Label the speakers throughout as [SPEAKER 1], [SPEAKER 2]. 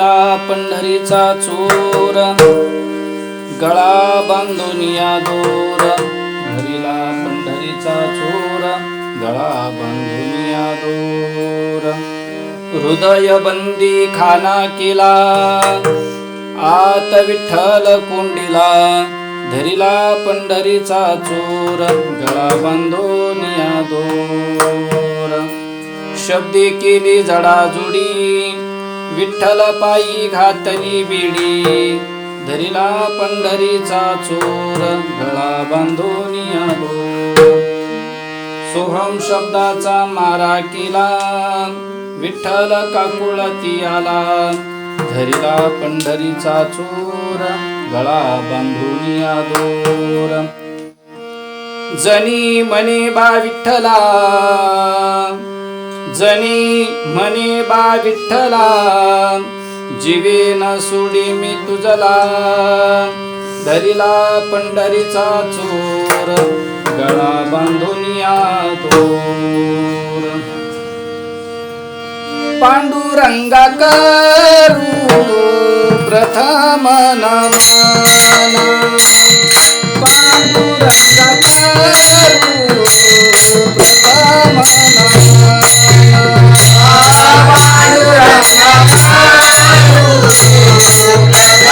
[SPEAKER 1] धरिला पंढरीचा चोर, गळा बांधून या दोर. धरिला पंढरीचा चोर, गळा बांधून या दोर. हृदय बंदी खाना केला, आत विठ्ठल कोंडीला. धरिला पंढरीचा चोर, गळा बांधून या दोर. शब्दी केली जडाजुडी, विठ्ठल पायी घातली बिडी. धरिला पंढरीचा चोर, गळा बांधून या दोर. सोहम शब्दाचा मारा केला, विठ्ठल काकुळती आला. धरिला पंढरीचा चोर, गळा बांधून या दोर. जनी म्हणे बा विठ्ठला, जनी म्हणे बा विठ्ठला. जीवे न सोडी मी तुझला. धरिला पंढरीचा चोर, गळा बांधून या दोर. पांडुरंगा करू प्रथम नमन. पांडुरंगा करू प्रथम नमन. पांडुरंगा करू प्रथम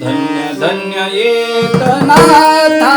[SPEAKER 1] धन्य धन्य एकनाथा.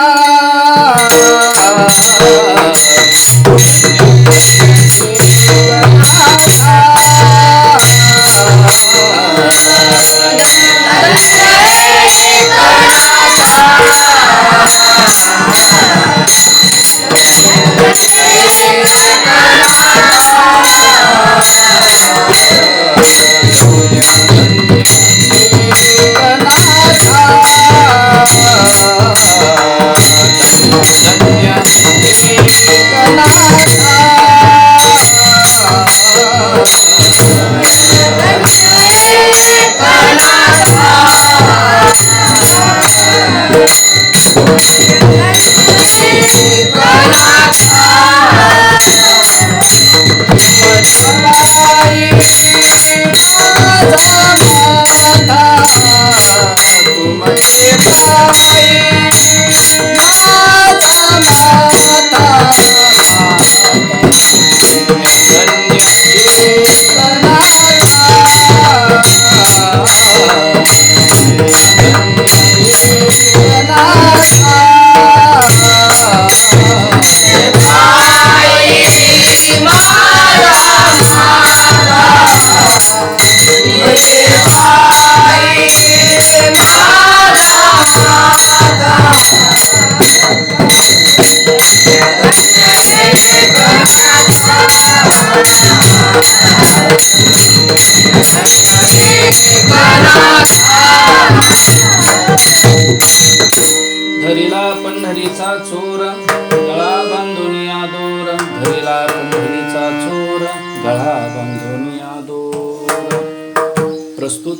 [SPEAKER 2] प्रस्तुत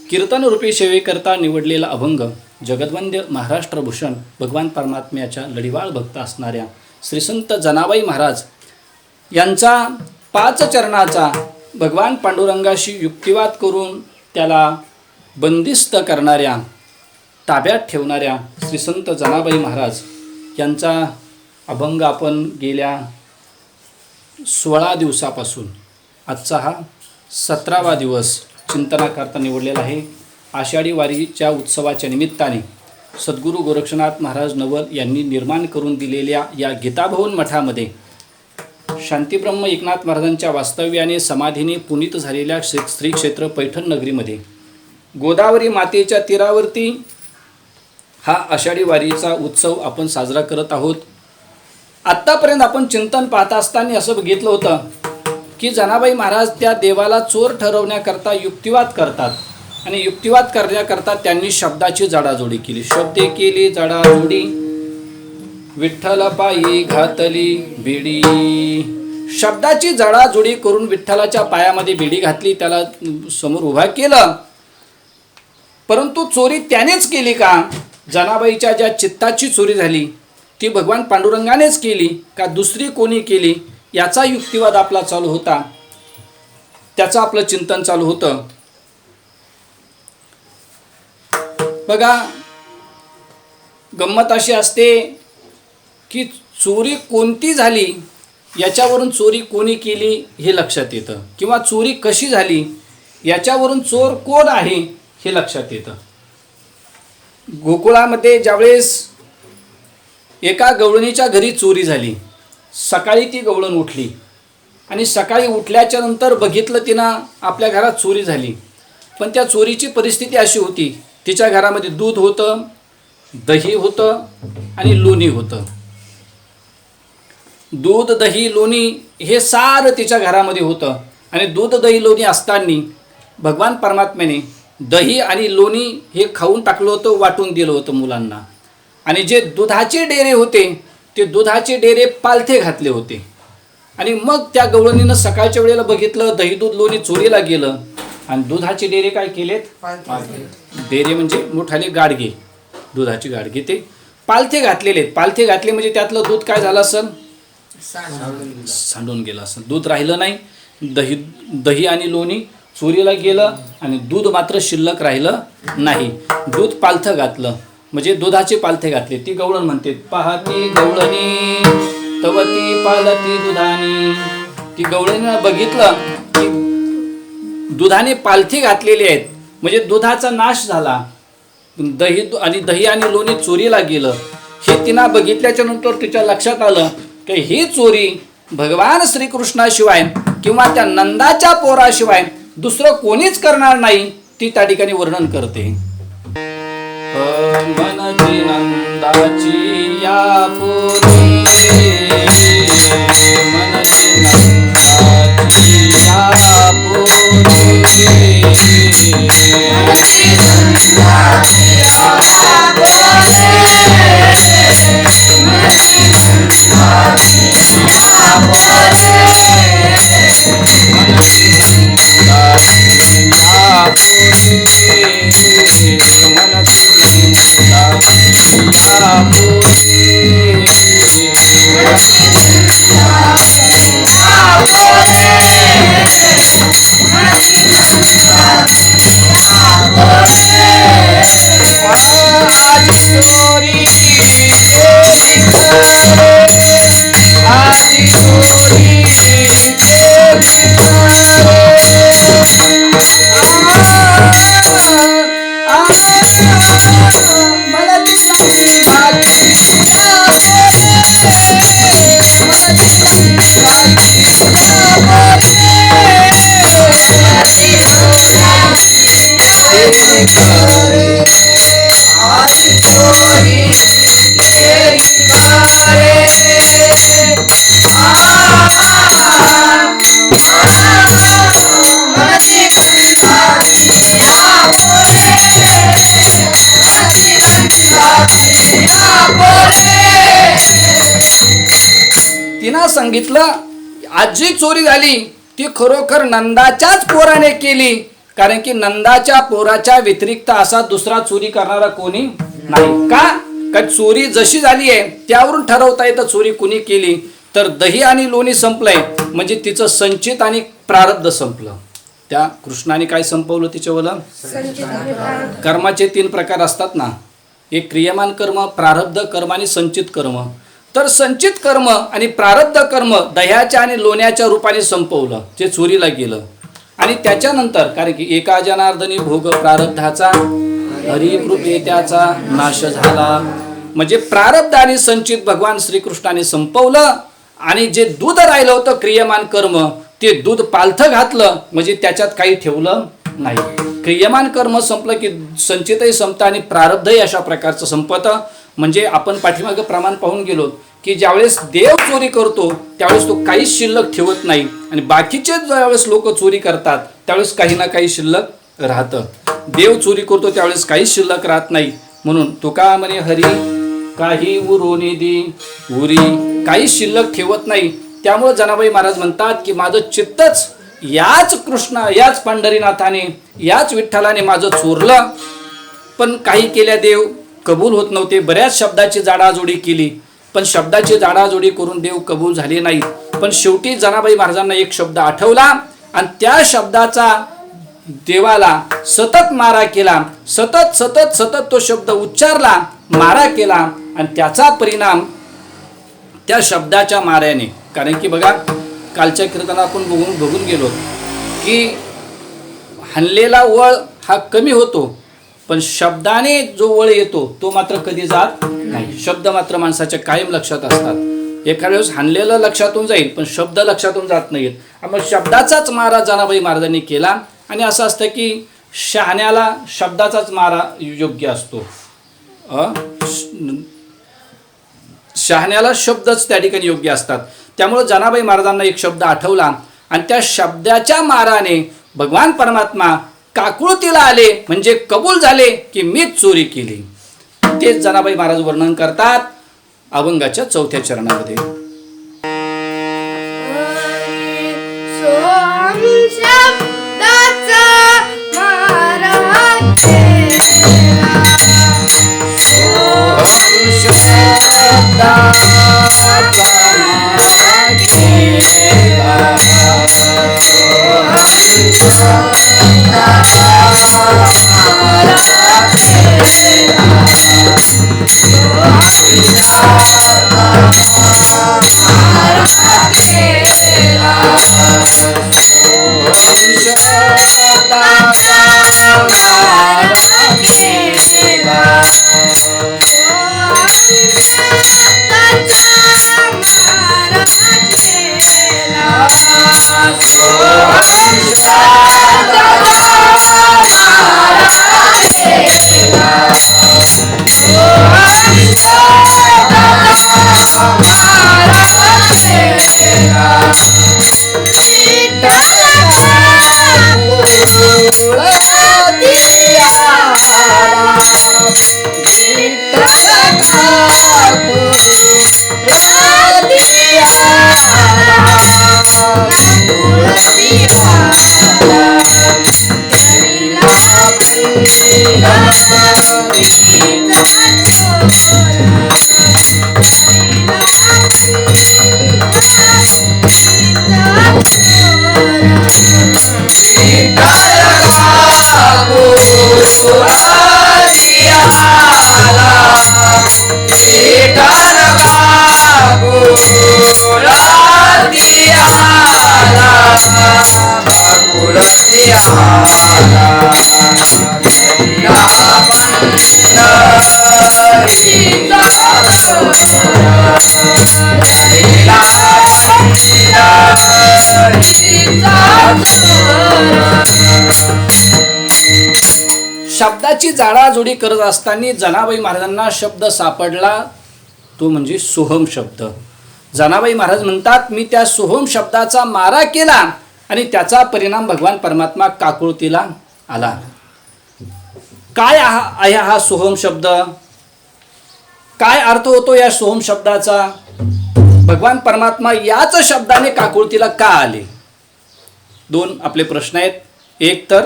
[SPEAKER 2] कीर्तनरूपी सेवेकरता निवडलेला अभंग जगद्वंद्य महाराष्ट्रभूषण भगवान परमात्म्याच्या लढिवाळ भक्त असणाऱ्या श्री संत जनाबाई महाराज यांचा 5 चरणाचा भगवान पांडुरंगाशी युक्तिवाद करून त्याला बंदिस्त करणाऱ्या, ताब्यात ठेवणाऱ्या श्री संत जनाबाई महाराज यांचा अभंग आपण गेल्या 16 दिवसापासून आजचा हा 17वा दिवस चिंतनाकरता निवडलेला आहे. आषाढी वारीच्या उत्सवाच्या निमित्ताने सद्गुरू गोरक्षनाथ महाराज नवल यांनी निर्माण करून दिलेल्या या गीताभवन मठामध्ये शांतीब्रह्म एकनाथ महाराजांच्या वास्तव्याने समाधीने पुनीत झालेल्या श्री क्षेत्र पैठण नगरीमध्ये गोदावरी मातेच्या तीरावरती हा आषाढी वारीचा उत्सव आपण साजरा करत आहोत. आत्तापर्यंत आपण चिंतन पाहत असताना असं बघितलं होतं की जनाबाई महाराज त्या देवाला चोर ठरवण्याकरता युक्तिवाद करतात आणि युक्तिवाद करण्याकरता त्यांनी शब्दाची जडाजोडी केली. शब्दे केली जडाजोडी, विठ्ठल पायी घातली बेडी. शब्दाची जडाजोडी करून विठ्ठलाच्या पायामध्ये बेडी घातली, त्याला समोर उभा केलं. परंतु चोरी त्यानेच केली का? जनाबाईच्या ज्या चित्ताची चोरी झाली ती भगवान पांडुरंगानेच केली का दुसरी कोणी केली? याचा युक्तिवाद आपला चालू होता, त्याचं आपलं चिंतन चालू होतं. बघा, गंमत अशी असते की चोरी कोणती झाली याच्यावरून चोरी कोणी केली हे लक्षात येतं, किंवा चोरी कशी झाली याच्यावरून चोर कोण आहे हे लक्षात येतं. गोकुळामध्ये ज्यावेळेस एका गवळणीच्या घरी चोरी झाली, सकाळी ती गवळण उठली आणि सकाळी उठल्याच्या नंतर बघितलं तिनं आपल्या घरात चोरी झाली. पण त्या चोरीची परिस्थिती अशी होती, तिच्या घरामध्ये दूध होतं, दही होतं आणि लोणी होतं. दूध, दही, लोणी हे सारं तिच्या घरामध्ये होतं. आणि दूध, दही, लोणी असताना भगवान परमात्म्याने दही आणि लोणी हे खाऊन टाकलं होतं, वाटून दिलं होतं मुलांना. आणि जे दुधाचे डेरे होते ते दुधाचे डेरे पालथे घातले होते. आणि मग त्या गवळणीनं सकाळच्या वेळेला बघितलं दही, दूध, लोणी चोरीला गेलं आणि दुधाचे डेरे काय केलेत? डेरे म्हणजे मोठाले गाडगे, दुधाचे गाडगे, ते पालथे घातलेले. पालथे घातले म्हणजे त्यातलं दूध काय झालं असेल? सांडून गेलं असेल, दूध राहिलं नाही. दही आणि लोणी चोरीला गेलं आणि दूध मात्र शिल्लक राहिलं नाही. दूध पालथं घातलं म्हणजे दुधाचे पालथे घातले. ती गवळण म्हणते, पाहती गवळणी तवती पालती दुधानी. ती गवळणीनं बघितलं की दुधाने पालथी घातलेली आहेत म्हणजे दुधाचा नाश झाला. दही आणि लोणी चोरीला गेलं हे तिनं बघितल्याच्या नंतर तिच्या लक्षात आलं की ही चोरी भगवान श्रीकृष्णाशिवाय किंवा त्या नंदाच्या पोराशिवाय दुसरं कोणीच करणार नाही. ती त्या ठिकाणी वर्णन करते. मनची नंदाची या पोरी, मनची नंदाची या पोरी, मनची नंदाची या पोरी, मनची नंदाची या पोरी, मनची नंदाची या तिनं सांगितलं आज जी चोरी झाली ती खरोखर नंदाच्याच पोराने केली कारण की नंदाच्या पोराच्या व्यतिरिक्त असा दुसरा चोरी करणारा कोणी नाही. का चोरी जशी झाली आहे त्यावरून ठरवता येतं चोरी कुणी केली. तर दही आणि लोणी संपलंय म्हणजे तिचं संचित आणि प्रारब्ध संपलं. त्या कृष्णाने काय संपवलं तिच्यावरलं? कर्माचे 3 प्रकार असतात ना, एक क्रियमान कर्म, प्रारब्ध कर्म आणि संचित कर्म. तर संचित कर्म आणि प्रारब्ध कर्म दह्याच्या आणि लोण्याच्या रूपाने संपवलं, जे चोरीला गेलं. आणि त्याच्यानंतर कारण की एका जनार्दनी भोग प्रारब्धाचा हरिकृपे त्याचा नाश झाला, म्हणजे प्रारब्ध आणि संचित भगवान श्रीकृष्णाने संपवलं. आणि जे दूध राहिलं होतं क्रियमान कर्म, ते दूध पालथं घातलं, म्हणजे त्याच्यात काही ठेवलं नाही. क्रियमान कर्म संपलं की संचितही संपतं आणि प्रारब्धही अशा प्रकारचं संपतं. म्हणजे आपण पाठीमागं प्रमाण पाहून गेलो की ज्यावेळेस देव चोरी करतो त्यावेळेस तो काहीच शिल्लक ठेवत नाही, आणि बाकीचे ज्यावेळेस लोक चोरी करतात त्यावेळेस काही ना काही शिल्लक राहतं. देव चोरी करतो त्यावेळेस काहीच शिल्लक राहत नाही. म्हणून तुका म्हणे हरी काही उरोनी दी उरी, काही शिल्लक ठेवत नाही. त्यामुळे जनाबाई महाराज म्हणतात की माझं चित्तच याच कृष्ण, याच पंढरीनाथाने, याच विठ्ठलाने माझं चोरलं. पण काही केल्या देव कबूल होत नव्हते. बऱ्याच शब्दाची जाडाजोडी केली, पण शब्दाची जाडाजोडी करून देव कबूल झाले नाही. पण शेवटी जनाबाई महाराजांना एक शब्द आठवला आणि त्या शब्दाचा देवाला सतत मारा केला. सतत सतत सतत तो शब्द उच्चारला, मारा केला, आणि त्याचा परिणाम त्या शब्दाच्या माऱ्याने. कारण की बघा कालच्या कीर्तनात आपण बघून गेलो की हाणलेला वळ हा कमी होतो, पण शब्दाने जो वळ येतो तो मात्र कधी जात नाही. शब्द मात्र माणसाच्या कायम लक्षात असतात. एखाद्या वेळेस हाणलेलं लक्षातून जाईल पण शब्द लक्षातून जात नाहीत. मग शब्दाचाच मारा जनाबाई महाराजांनी केला. आणि असं असतं की शहाण्याला शब्दाचाच मारा योग्य असतो. शहाण्याला शब्दच त्या ठिकाणी योग्य असतात. त्यामुळे जनाबाई महाराजांना एक शब्द आठवला आणि त्या शब्दाच्या माराने भगवान परमात्मा काकुळतीला आले, म्हणजे कबूल झाले की मीच चोरी केली. तेच जनाबाई महाराज वर्णन करतात अभंगाच्या 4थ्या चरणामध्ये. शब्दाची जाडाजोडी करत असताना जनाबाई महाराजांना शब्द सापडला, तो म्हणजे सोहम शब्द. जनाबाई महाराज म्हणतात मी त्या सोहम शब्दाचा मारा केला आणि त्याचा परिणाम भगवान परमात्मा काकुळतीला आला. काय आहे हा सोहम शब्द? काय अर्थ होतो या सोहम शब्दाचा? भगवान परमात्मा याच शब्दाने काकुळतीला का आले? 2 आपले प्रश्न आहेत. एक तर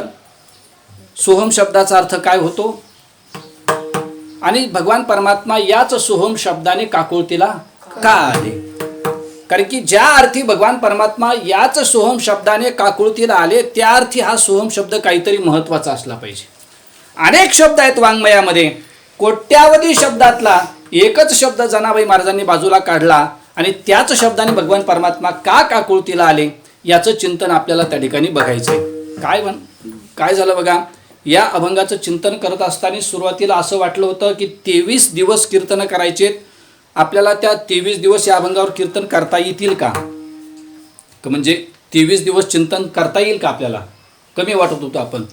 [SPEAKER 2] सोहम शब्दाचा अर्थ काय होतो आणि भगवान परमात्मा याच सोहम शब्दाने काकुळतीला का आले? कारण की ज्या अर्थी भगवान परमात्मा याच सोहम शब्दाने काकुळतीला आले त्या अर्थी हा सोहम शब्द काहीतरी महत्त्वाचा असला पाहिजे. अनेक शब्द आहेत वाङ्मयामध्ये, कोट्यावधी शब्दातला एकच शब्द जनाबाई महाराजांनी बाजूला काढला आणि त्याच शब्दाने भगवान परमात्मा का काकुळतीला आले याचं चिंतन आपल्याला त्या ठिकाणी बघायचं आहे. काय झालं बघा, या अभंगाचं चिंतन करत असताना सुरुवातीला असं वाटलं होतं की 23 दिवस कीर्तन करायचे. आपल्याला त्या 23 दिवस या अभंगावर कीर्तन करता येतील का? म्हणजे 23 दिवस चिंतन करता येईल का आपल्याला? कमी वाटत होतं आपण.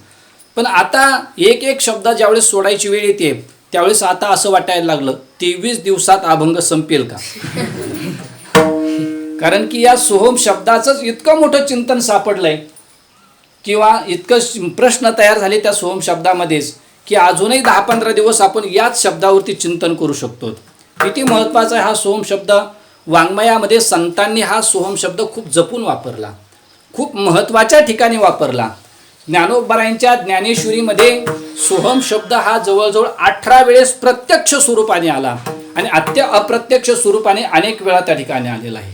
[SPEAKER 2] पण आता एक एक शब्द ज्यावेळेस सोडायची वेळ येते त्यावेळेस आता असं वाटायला लागलं 23 दिवसात अभंग संपेल का? कारण की या सोहम शब्दाचंच इतकं मोठं चिंतन सापडलंय किंवा इतकं प्रश्न तयार झाले त्या सोहम शब्दामध्येच की अजूनही 10-15 दिवस आपण याच शब्दावरती चिंतन करू शकतो. किती महत्त्वाचा आहे हा सोहम शब्द. वाङ्मयामध्ये संतांनी हा सोहम शब्द खूप जपून वापरला, खूप महत्त्वाच्या ठिकाणी वापरला. ज्ञानोबारायांच्या ज्ञानेश्वरीमध्ये सोहम शब्द हा जवळजवळ 18 वेळेस प्रत्यक्ष स्वरूपाने आला आणि अप्रत्यक्ष स्वरूपाने अनेक वेळा त्या ठिकाणी आलेला आहे.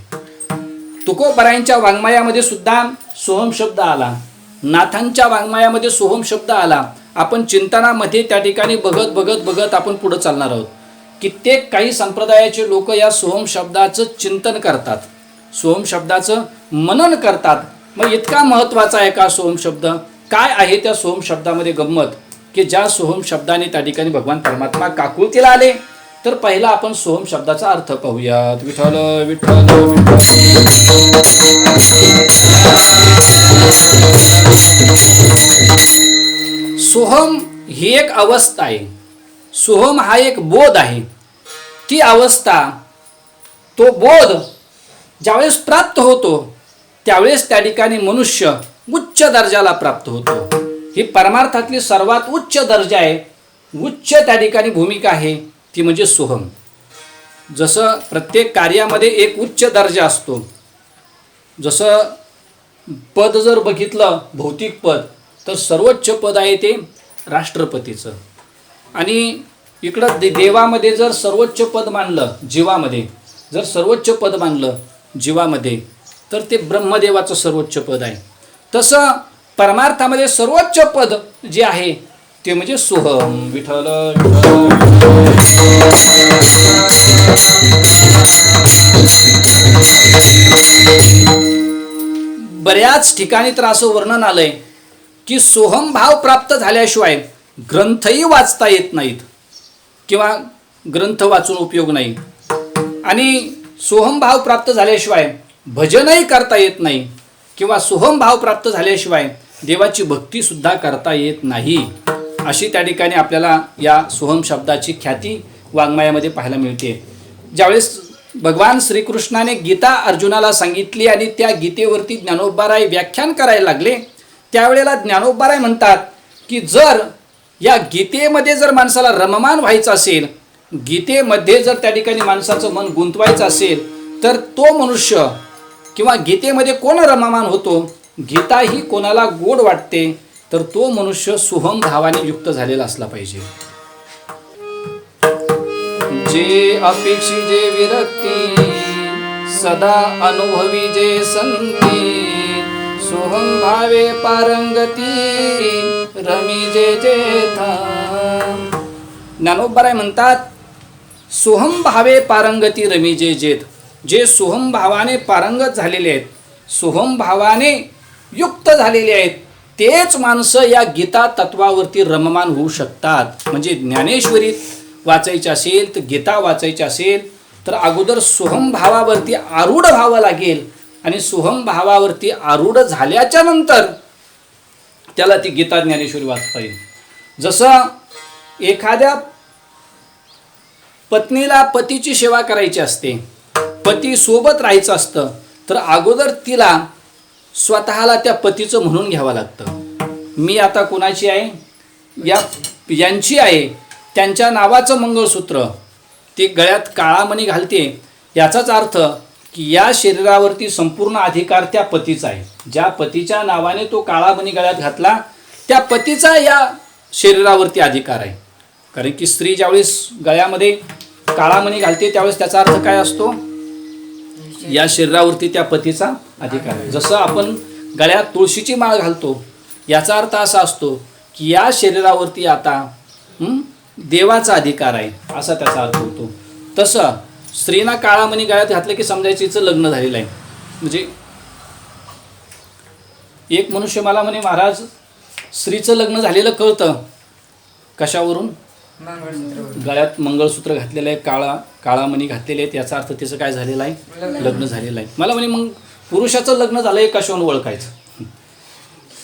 [SPEAKER 2] तुकोबारायांच्या वाङ्मयामध्ये सुद्धा सोहम शब्द आला, नाथांच्या वाङ्मयामध्ये सोहम शब्द आला. आपण चिंतनामध्ये त्या ठिकाणी बघत आपण पुढे चालणार आहोत. कित्येक काही संप्रदायाचे लोक या सोहम शब्दाचं चिंतन करतात, सोहम शब्दाचं मनन करतात. मग इतका महत्त्वाचा आहे का सोहम शब्द? काय आहे त्या सोहम शब्दामध्ये गंमत की ज्या सोहम शब्दाने त्या ठिकाणी भगवान परमात्मा काकुळतीला आले? तर पहिला आपण सोहम शब्दाचा अर्थ पाहूयात. विठ्ठल विठ्ठल सोहम ही एक अवस्था आहे, सोहम हा एक बोध आहे. ती अवस्था, तो बोध ज्यावेळेस प्राप्त होतो त्यावेळेस त्या ठिकाणी मनुष्य उच्च दर्जाला प्राप्त होतो. ही परमार्थातली सर्वात उच्च दर्जा आहे, उच्च त्या ठिकाणी भूमिका आहे ती म्हणजे सोहम. जसं प्रत्येक कार्यामध्ये एक उच्च दर्जा असतो, जसं पद जर बघितलं भौतिक पद तर सर्वोच्च पद आहे ते राष्ट्रपतीचं. आणि इकडं देवामध्ये जर सर्वोच्च पद मानलं, जीवामध्ये जर सर्वोच्च पद मानलं जीवामध्ये तर ते ब्रह्मदेवाचं सर्वोच्च पद आहे. तसं परमार्थामध्ये सर्वोच्च पद जे आहे ते म्हणजे सोहम. विठ्ठल बऱ्याच ठिकाणी तर असं वर्णन आलंय की सोहम भाव प्राप्त झाल्याशिवाय ग्रंथही वाचता येत नाहीत किंवा ग्रंथ वाचून उपयोग नाही. आणि सोहम भाव प्राप्त झाल्याशिवाय भजनही करता येत नाही किंवा सोहम भाव प्राप्त झाल्याशिवाय देवाची भक्ती सुद्धा करता येत नाही. अशी त्या ठिकाणी आपल्याला या सोहम शब्दाची ख्याती वाङ्मयामध्ये पाहायला मिळते. ज्यावेळेस भगवान श्रीकृष्णाने गीता अर्जुनाला सांगितली आणि त्या गीतेवरती ज्ञानोबाराय व्याख्यान करायला लागले त्यावेळेला ज्ञानोबाराय म्हणतात की जर या गीतेमध्ये जर माणसाला रममान व्हायचं असेल, गीतेमध्ये जर त्या ठिकाणी माणसाचं मन गुंतवायचं असेल तर तो मनुष्य किंवा गीतेमध्ये कोण रममान होतो, गीता ही कोणाला गोड वाटते तर तो मनुष्य सोहम भावाने युक्त झालेला असला पाहिजे. जे अपेक्षी जे विरक्ती सदा अनुभवी जे संती सोहम भावे पारंगती रमी जे जेथा. ज्ञानोबाराय म्हणतात सोहम भावे पारंगती रमी जे जेथ. जे सोहम भावाने पारंगत झालेले आहेत, सोहम भावाने युक्त झालेले आहेत तेच माणसं या गीता तत्वावरती रममान होऊ शकतात. म्हणजे ज्ञानेश्वरी वाचायची असेल तर गीता वाचायची असेल तर अगोदर सोहम भावावरती आरूढ व्हावं लागेल आणि सोहम भावावरती आरूढ झाल्याच्या नंतर त्याला ती गीता ज्ञानेश्वरी वाचता येईल. जसं एखाद्या पत्नीला पतीची सेवा करायची असते, पती सोबत राहायचं असतं तर अगोदर तिला स्वतःला त्या पतीचं म्हणून घ्यावं लागतं. मी आता कोणाची आहे, यांची आहे, त्यांच्या नावाचं मंगळसूत्र ते गळ्यात काळा मणी घालते, याचाच अर्थ की या शरीरावरती संपूर्ण अधिकार त्या पतीचा आहे. ज्या पतीच्या नावाने तो काळा मणी गळ्यात घातला त्या पतीचा या शरीरावरती अधिकार आहे. कारण की स्त्री ज्यावेळेस गळ्यामध्ये काळा मणी घालते त्यावेळेस त्याचा अर्थ काय असतो, या शरीरावरती त्या पतीचा अधिकार आहे. जसं आपण गळ्यात तुळशीची माळ घालतो याचा अर्थ असा असतो की या शरीरावरती आता देवाचा अधिकार आहे असा त्याचा अर्थ होतो. तसं स्त्रीना काळा मणी गळ्यात घातलं की समजायचं हिचं लग्न झालेलं आहे. म्हणजे एक मनुष्य मला म्हणे, महाराज स्त्रीचं लग्न झालेलं कळतं कशावरून, गळ्यात मंगळसूत्र घातलेलं आहे, काळा मणी घातलेले आहेत, याचा अर्थ त्याचं काय झालेलं आहे, लग्न झालेलं आहे. मला म्हणे मग पुरुषाचं लग्न झालंय कशावरून ओळखायचं,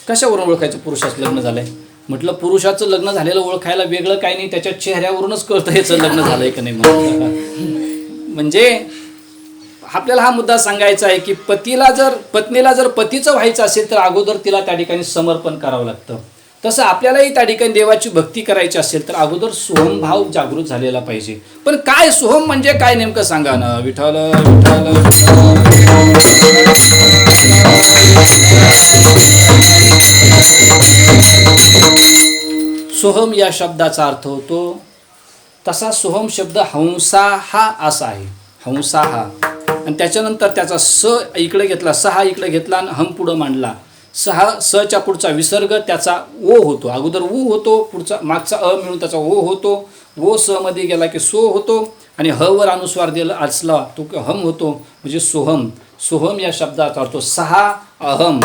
[SPEAKER 2] कशावरून ओळखायचं पुरुषाचं लग्न झालंय. म्हटलं पुरुषाचं लग्न झालेलं ओळखायला वेगळं काही नाही, त्याच्या चेहऱ्यावरूनच कळतं याचं लग्न झालंय का नाही. म्हणजे आपल्याला हा मुद्दा सांगायचा आहे की पत्नीला जर पतीचं व्हायचं असेल तर अगोदर तिला त्या ठिकाणी समर्पण करावं लागतं. तसं आपल्यालाही त्या ठिकाणी देवाची भक्ती करायची असेल तर अगोदर सोहम भाव जागृत झालेला पाहिजे. पण काय सोहम म्हणजे काय नेमकं सांगा ना. विठ्ठल सोहम या शब्दाचा अर्थ होतो तसा सोहम शब्द हंसा हा असा आहे, हंसा हा. आणि त्याच्यानंतर त्याचा स इकडे घेतला, सहा इकडे घेतला आणि हम पुढं मांडला. सच्या पुढचा विसर्ग त्याचा ओ होतो, अगोदर ऊ होतो, पुढचा मागचा अ मिळून त्याचा ओ होतो, ओ स मध्ये गेला की सो होतो आणि ह वर अनुस्वार दिला असला तो हम होतो म्हणजे सोहम. सोहम या शब्दाचा अर्थ सहा अहम,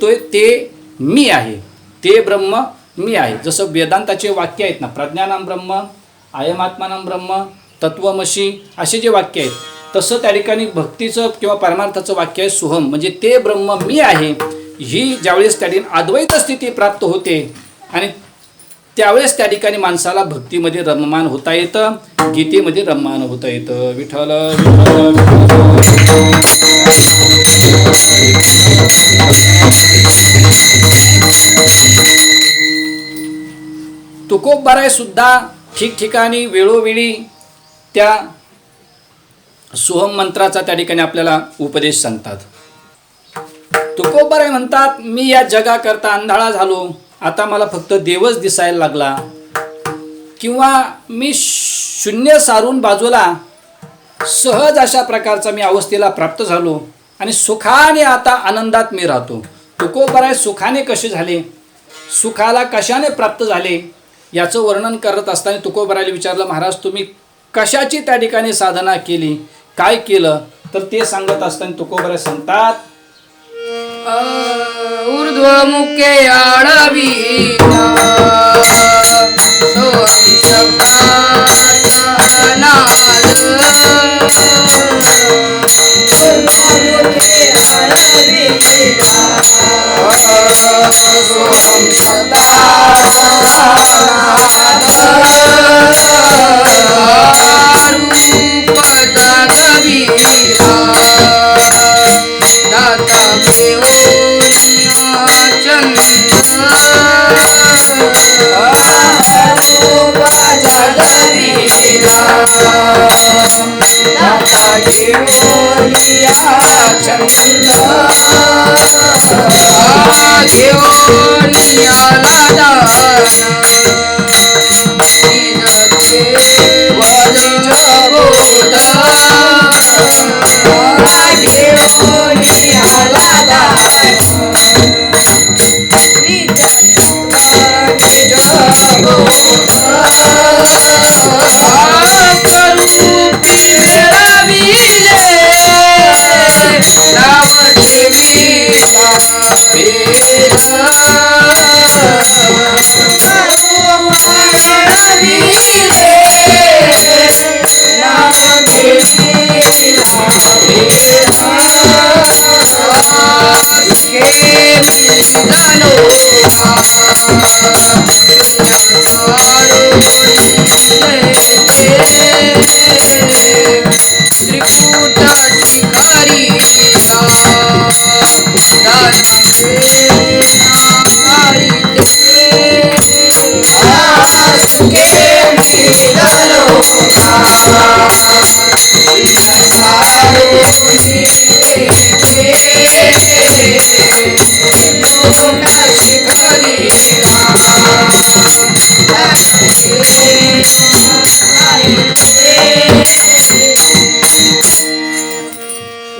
[SPEAKER 2] तो ते मी आहे, ते ब्रह्म मी आहे. जसं वेदांताचे वाक्य आहेत ना, प्रज्ञानाम ब्रह्म, अयमात्मानाम ब्रह्म, तत्वमशी असे जे वाक्य आहेत, तसं त्या ठिकाणी भक्तीचं किंवा परमार्थाचं वाक्य आहे सोहम, म्हणजे ते ब्रह्म मी आहे. ही ज्यावेळेस त्या ठिकाणी अद्वैत स्थिती प्राप्त होते आणि त्यावेळेस त्या ठिकाणी माणसाला भक्तीमध्ये रममान होता येतं, गीतेमध्ये रममान होता येतं. विठ्ठल तुकोबाराय सुद्धा ठिकठिकाणी वेळोवेळी त्या सोहम मंत्राचा त्या ठिकाणी आपल्याला उपदेश सांगतात. तुकोबाराय म्हणतात, मी या जगाकरता अंधाळा झालो, आता मला फक्त देवच दिसायला लागला, किंवा मी शून्य सारून बाजूला सहज अशा प्रकारचा मी अवस्थेला प्राप्त झालो आणि सुखाने आता आनंदात मी राहतो. तुकोबाराय सुखाने कसे झाले, सुखाला कशाने प्राप्त झाले याचं वर्णन करत असताना तुकोबारायला विचारलं, महाराज तुम्ही कशाची त्या ठिकाणी साधना केली, काय केलं, तर ते सांगत असताना तुकोबाराय सांगतात,
[SPEAKER 1] ऊर्ध्वमुखे आळविला सोहम शब्दाचा नाद. ऊर्ध्वमुखे आळविला सोहम शब्दाचा नाद. रूप जागविला दाता देवोनिया चंद. रूप जागविला दाता देवोनिया चंद. देवोनिया लादान शिखरी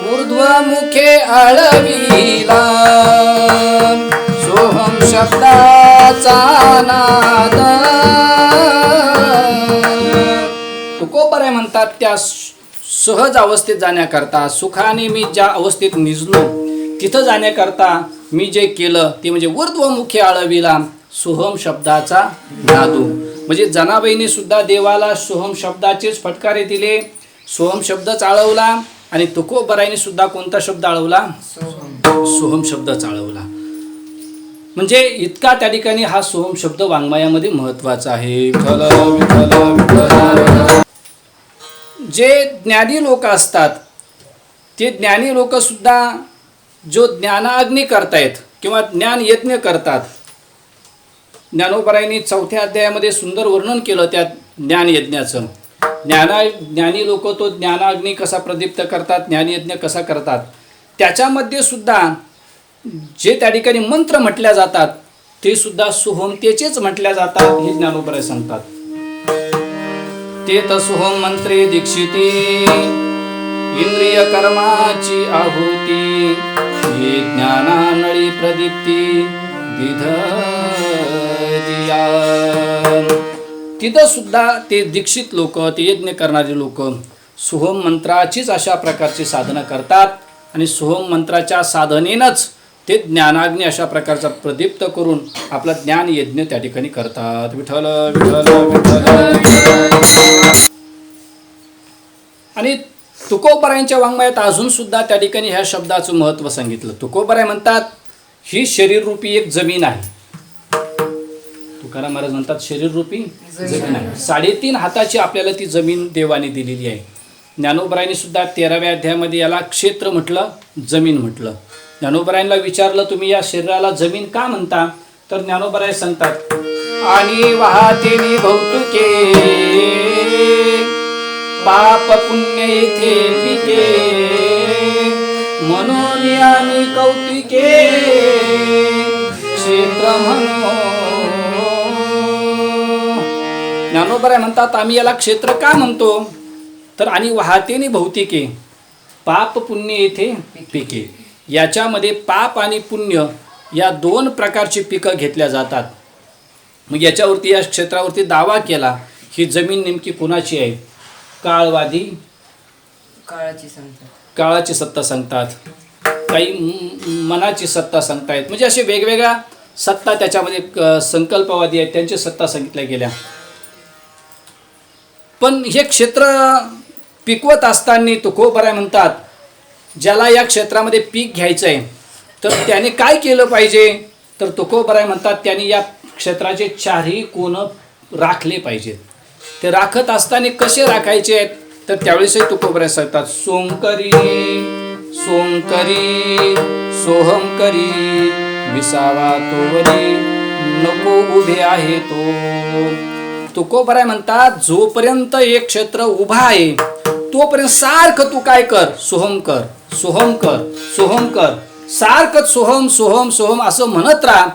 [SPEAKER 1] ऊर्ध्वमुखे आळविला सोहम शब्दाचा नाद.
[SPEAKER 2] तुकोबराय म्हणतात त्या सहज अवस्थेत जाण्याकरता, सुखाने मी ज्या अवस्थेत निजलो तिथं जाण्याकरता मी जे केलं ते म्हणजे ऊर्ध्वमुखे आळविला सोहम शब्दाचा नादू. म्हणजे जनाबाईने सुद्धा देवाला सोहम शब्दाचेच फटकारे दिले, सोहम शब्दच आळवला. आणि तुकोबरायने सुद्धा कोणता शब्द आळवला? सोहम शब्द आळवला. म्हणजे इतका त्या ठिकाणी हा सोहम शब्द वाङ्मयामध्ये महत्वाचा आहे. विठ्ठल विठ्ठल विठ्ठल. जे ज्ञानी लोक असतात ते ज्ञानी लोक सुद्धा जो ज्ञानाग्नी करतायत किंवा ज्ञान यज्ञ करतात. ज्ञानोबरायांनी 4थ्या अध्यायामध्ये सुंदर वर्णन केलं त्या ज्ञानयज्ञाचं. ज्ञानी लोक तो ज्ञानाग्नी कसा प्रदीप्त करतात, ज्ञानयज्ञ कसा करतात, त्याच्यामध्ये सुद्धा जे त्या ठिकाणी मंत्र म्हटल्या जातात ते सुद्धा सोहमतेचेच म्हटल्या जातात हे ज्ञानोबराय सांगतात. ते तर सोहम मंत्रे दीक्षिती इंद्रिय कर्माची आहुती हे ज्ञानानळी प्रदीप्ती दिया. तिथं सुद्धा ते दीक्षित लोक, ते यज्ञ करणारे लोक सोहम मंत्राचीच अशा प्रकारची साधना करतात आणि सोहम मंत्राच्या साधनेनंच ते ज्ञानाग्नी अशा प्रकारचा प्रदीप्त करून आपला ज्ञान यज्ञ त्या ठिकाणी करतात. विठ्ठल विठ्ठल विठ्ठल. आणि तुकोबरायांच्या वाङ्मयात अजून सुद्धा त्या ठिकाणी ह्या शब्दाचं महत्त्व सांगितलं. तुकोबराय म्हणतात ही शरीररूपी एक जमीन आहे. तुकाराम महाराज म्हणतात शरीररूपी जमीन आहे. 3.5 हाताची आपल्याला ती जमीन देवाने दिलेली आहे. ज्ञानोबरायांनी सुद्धा 13व्या अध्यायामध्ये याला क्षेत्र म्हटलं, जमीन म्हटलं. ज्ञानोबरायांना विचारलं तुम्ही या शरीराला जमीन का म्हणता, तर ज्ञानोबराय सांगतात आणि वाहतेनी भौतुके पाप पुण्य येथे पिके मनोनी आणि कौतिके क्षेत्र म्हणून. ज्ञानोबराय म्हणतात आम्ही याला क्षेत्र का म्हणतो, तर आणि वाहतेनी भौतिके पाप पुण्य येथे पिके. याच्यामध्ये पाप आणि पुण्य या 2 प्रकारची पिकं घेतल्या जातात. मग याच्यावरती या क्षेत्रावरती दावा केला ही जमीन नेमकी कोणाची आहे. काळवादी काळाची सत्ता सांगतात, काही मनाची सत्ता सांगतायत. म्हणजे असे वेगवेगळ्या सत्ता त्याच्यामध्ये संकल्पवादी आहेत, त्यांची सत्ता सांगितल्या गेल्या. पण हे क्षेत्र पिकवत असताना तुकोबराय म्हणतात ज्याला या क्षेत्रामध्ये पीक घ्यायचं आहे तर त्याने काय केलं पाहिजे, तर तुकोबराय म्हणतात त्यांनी या क्षेत्राचे 4ही कोण राखले पाहिजेत. ते राखत असताना कसे राखायचे आहेत, तर त्यावेळेसही तुकोबराय सांगतात सोंकरी सोंकरी सोहमकरी विसावा तोवरी नको उभे आहे तो. तुकोबराय म्हणतात जोपर्यंत एक क्षेत्र उभा आहे तोपर्यंत सारखं तू काय कर, सोहम कर सोहम कर सोहम कर, सारखं सोहम सोहम सोहम असं म्हणत राहा.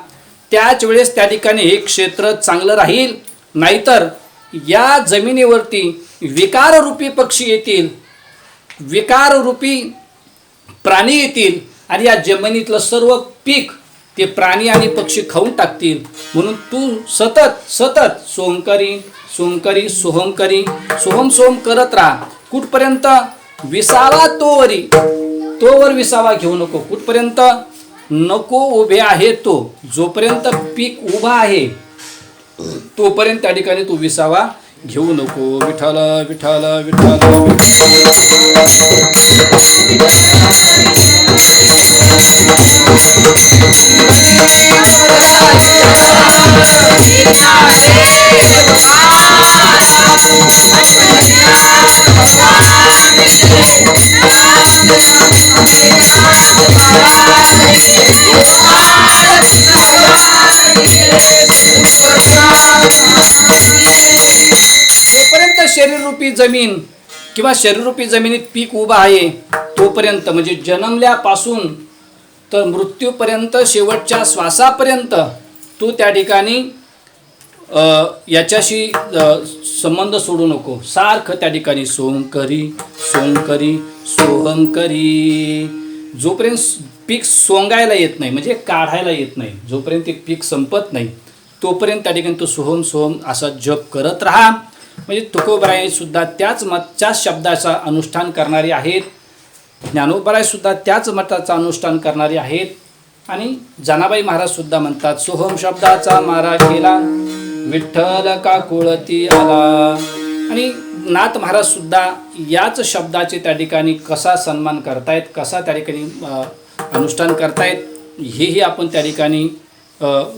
[SPEAKER 2] त्याच वेळेस त्या ठिकाणी हे क्षेत्र चांगलं राहील. नाहीतर या जमिनीवरती विकाररूपी पक्षी येतील, विकाररूपी प्राणी येतील आणि या जमिनीतलं सर्व पीक ते प्राणी आणि पक्षी खाऊन टाकतील. म्हणून तू सतत सतत सोमकरी सोमकरी सोहमकरी सोहम सोहम करत राहा. कुठपर्यंत, विसावा तोवरी, तोवर विसावा घेऊ नको. कुठपर्यंत, नको उभे आहे तो, जोपर्यंत पीक उभा आहे तोपर्यंत त्या ठिकाणी तू विसावा घेऊ नको. विठ्ठल विठ्ठल विठ्ठल. जोपर्यंत शरीररूपी जमीन किंवा शरीररूपी जमिनीत पीक उभा आहे तोपर्यंत, म्हणजे जन्मल्यापासून तर मृत्यूपर्यंत, शेवटच्या श्वासापर्यंत तू त्या ठिकाणी याच्याशी संबंध सोडू नको. सारखं त्या ठिकाणी सोंकरी सोंकरी सोहंकरी. जोपर्यंत पीक सोंगायला येत नाही म्हणजे काढायला येत नाही, जोपर्यंत ते पीक संपत नाही तोपर्यंत त्या ठिकाणी तो सोहम सोहम असा जप करत राहा. म्हणजे तुकोबराय सुद्धा त्याच शब्दाचा अनुष्ठान करणारे आहेत. ज्ञानोबराय सुद्धा त्याच मताचा अनुष्ठान करणारे आहेत. आणि जनाबाई महाराज सुद्धा म्हणतात, सोहम शब्दाचा मारा केला विठ्ठल का कुळती आला. आणि नाथ महाराज सुद्धा याच शब्दाचे त्या ठिकाणी कसा सन्मान करतायत, कसा त्या ठिकाणी अनुष्ठान करतायत, हेही आपण त्या ठिकाणी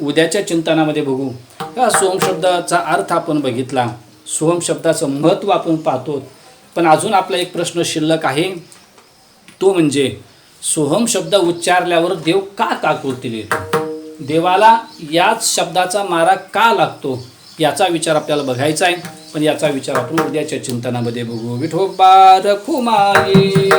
[SPEAKER 2] उद्याच्या चिंतनामध्ये बघू. हा सोहम शब्दाचा अर्थ आपण बघितला, सोहम शब्दाचं महत्त्व आपण पाहतो. पण अजून आपला एक प्रश्न शिल्लक आहे, तो म्हणजे सोहम शब्द उच्चारल्यावर देव का काकुळतीला येतो, देवाला याच शब्दाचा मारा का लागतो, याचा विचार आपल्याला बघायचा आहे. पण याचा विचार आपण उद्याच्या चिंतनामध्ये बघू. विठोबा रखुमाई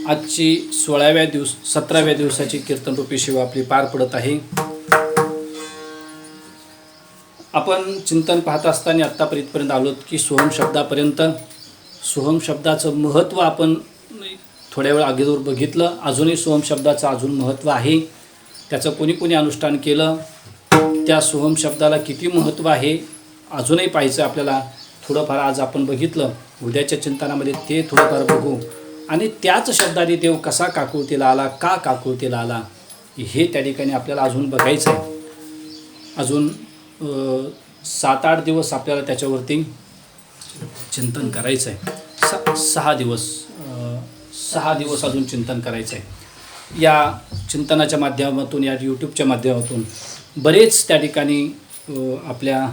[SPEAKER 2] आजची 17व्या दिवसाची कीर्तनरूपी सेवा आपली पार पडत आहे. आपण चिंतन पाहत असताना आत्तापर्यंत आलोत की सोहम शब्दापर्यंत. सोहम शब्दाचं महत्त्व आपण थोड्या वेळ अगोदर बघितलं. अजूनही सोहम शब्दाचं अजून महत्त्व आहे. त्याचं कोणी अनुष्ठान केलं, त्या सोहम शब्दाला किती महत्त्व आहे अजूनही पाहायचं आपल्याला. थोडंफार आज आपण बघितलं, उद्याच्या चिंतनामध्ये ते थोडंफार बघू. आणि त्याच शब्दाने देव कसा काकुळतीला आला, का काकुळतीला आला, हे त्या ठिकाणी आपल्याला अजून बघायचं आहे. अजून 7-8 दिवस आपल्याला त्याच्यावरती चिंतन करायचं आहे. 6 दिवस अजून चिंतन करायचं आहे. या चिंतनाच्या माध्यमातून, या यूट्यूबच्या माध्यमातून बरेच त्या ठिकाणी आपल्या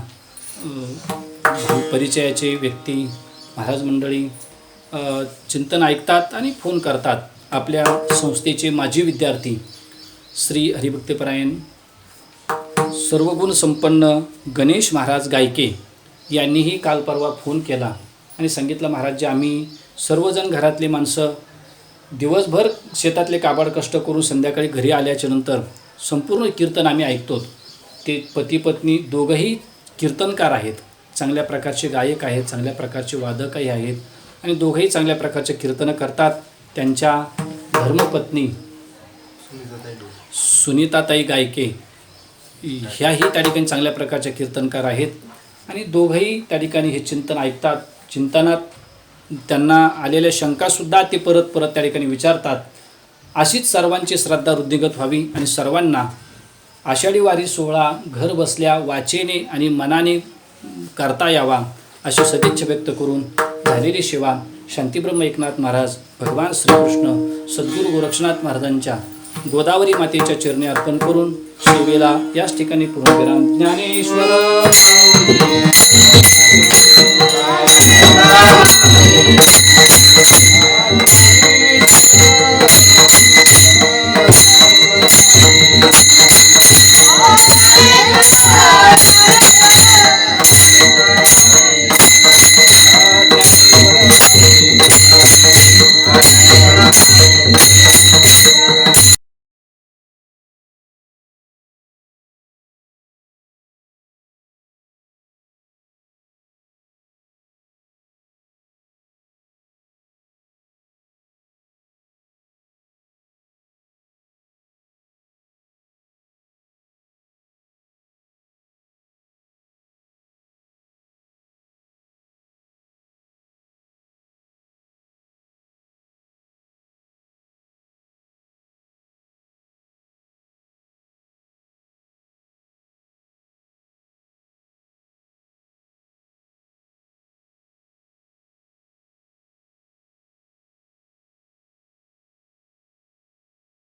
[SPEAKER 2] परिचयाचे व्यक्ती, महाराज मंडळी चिंतन ऐकतात आणि फोन करतात. आपल्या संस्थेचे माजी विद्यार्थी श्री हरिभक्तपरायण सर्वगुण संपन्न गणेश महाराज गायके यांनीही काल परवा फोन केला आणि सांगितलं, महाराज, आम्ही सर्वजण घरातले माणसं दिवसभर शेतातले काबाड कष्ट करून संध्याकाळी घरी आल्याच्या नंतर संपूर्ण कीर्तन आम्ही ऐकतो. ते पती पत्नी दोघंही कीर्तनकार आहेत, चांगल्या प्रकारचे गायक आहेत, चांगल्या प्रकारचे वादकही आहेत आणि दोघंही चांगल्या प्रकारचे कीर्तनं करतात. त्यांच्या धर्मपत्नी सुनीताताई गायके ह्याही त्या ठिकाणी चांगल्या प्रकारच्या कीर्तनकार आहेत आणि दोघंही त्या ठिकाणी हे चिंतन ऐकतात. चिंतनात त्यांना आलेल्या शंकासुद्धा ते परत त्या ठिकाणी विचारतात. अशीच सर्वांची श्रद्धा वृद्धिंगत व्हावी आणि सर्वांना आषाढी वारी सोहळा घर बसल्या वाचेने आणि मनाने करता यावा अशी सदिच्छा व्यक्त करून झालेली सेवा शांतीब्रह्म एकनाथ महाराज, भगवान श्रीकृष्ण, सद्गुरू गोरक्षनाथ महाराजांच्या गोदावरी मातेच्या चरणी अर्पण करून सेवेला याच ठिकाणी पूर्णविराम. ज्ञानेश्वर